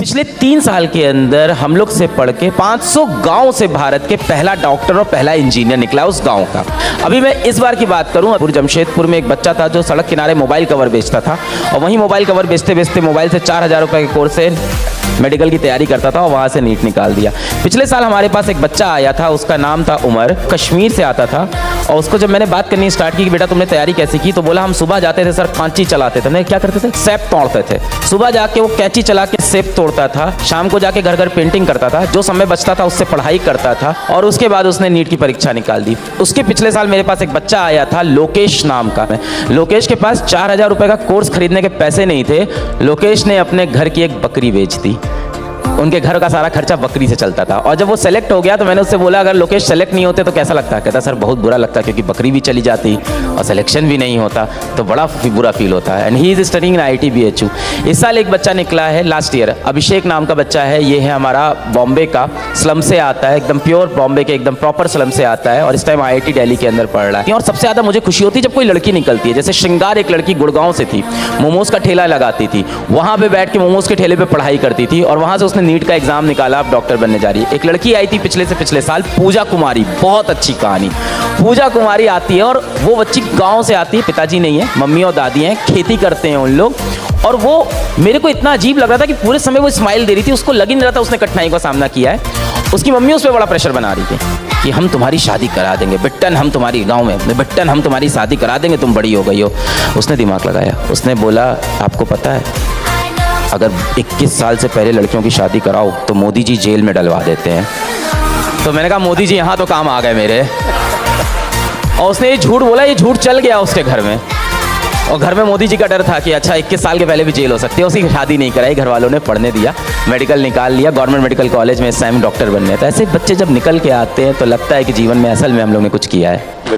पिछले 3 साल के अंदर हम लोग से पढ़ के 500 गांव से भारत के पहला डॉक्टर और पहला इंजीनियर निकला उस गांव का। अभी मैं इस बार की बात करूं, पूरे जमशेदपुर में एक बच्चा था जो सड़क किनारे मोबाइल कवर बेचता था और वहीं मोबाइल कवर बेचते बेचते मोबाइल से 4000 रुपये के कोर्स से मेडिकल की तैयारी करता था और वहाँ से नीट निकाल दिया। पिछले साल हमारे पास एक बच्चा आया था, उसका नाम था उमर, कश्मीर से आता था। और उसको जब मैंने बात करनी स्टार्ट की कि बेटा तुमने तैयारी कैसी की, तो बोला हम सुबह जाते थे सर, कैंची चलाते थे। मैं क्या करते थे? सेब तोड़ते थे। सुबह जाके वो कैंची चला के सेब तोड़ता था, शाम को जाके घर घर पेंटिंग करता था, जो समय बचता था उससे पढ़ाई करता था और उसके बाद उसने नीट की परीक्षा निकाल दी। उसके पिछले साल मेरे पास एक बच्चा आया था लोकेश नाम का। लोकेश के पास 4000 रुपये का कोर्स खरीदने के पैसे नहीं थे। लोकेश ने अपने घर की एक बकरी बेच दी। उनके घर का सारा खर्चा बकरी से चलता था। और जब वो सेलेक्ट हो गया तो मैंने उससे बोला अगर लोकेश सेलेक्ट नहीं होते तो कैसा लगता? कहता सर बहुत बुरा लगता क्योंकि बकरी भी चली जाती और सिलेक्शन भी नहीं होता तो बड़ा बुरा फील होता है। And he is studying in IIT-BHU। इस साल एक बच्चा निकला है लास्ट ईयर, अभिषेक नाम का बच्चा है। ये है हमारा बॉम्बे का, स्लम से आता है, एकदम प्योर बॉम्बे के एकदम प्रॉपर स्लम से आता है और इस टाइम IIT दिल्ली के अंदर पढ़ रहा है। और सबसे ज़्यादा मुझे खुशी होती है जब कोई लड़की निकलती है। जैसे श्रृंगार एक लड़की गुड़गांव से थी, मोमोज का ठेला लगाती थी, वहाँ पे बैठ के मोमोज के ठेले पे पढ़ाई करती थी और वहाँ से उसने नीट का एग्जाम निकाला, अब डॉक्टर बनने जा रही है। एक लड़की आई थी पिछले से पिछले साल, पूजा कुमारी, बहुत अच्छी कहानी। पूजा कुमारी आती है और वो बच्ची गांव से आती है, पिताजी नहीं है, मम्मी और दादी हैं, खेती करते हैं उन लोग। और वो मेरे को इतना अजीब लग रहा था कि पूरे समय वो स्माइल दे रही थी, उसको लग ही नहीं रहा था उसने कठिनाई का सामना किया है। उसकी मम्मी उस पर बड़ा प्रेशर बना रही थी कि हम तुम्हारी शादी करा देंगे बिट्टन, हम तुम्हारी गांव में बिट्टन हम तुम्हारी शादी करा देंगे, तुम बड़ी हो गई हो। उसने दिमाग लगाया, उसने बोला आपको पता है अगर 21 साल से पहले लड़कियों की शादी कराओ तो मोदी जी जेल में डलवा देते हैं। तो मैंने कहा मोदी जी यहाँ तो काम आ गए मेरे। और उसने ये झूठ बोला, ये झूठ चल गया उसके घर में। और घर में मोदी जी का डर था कि अच्छा 21 साल के पहले भी जेल हो सकती है। उसकी शादी नहीं कराई, घर वालों ने पढ़ने दिया, मेडिकल निकाल लिया, गवर्नमेंट मेडिकल कॉलेज में इस टाइम डॉक्टर बनने। तो ऐसे बच्चे जब निकल के आते हैं तो लगता है कि जीवन में असल में हम लोग ने कुछ किया है।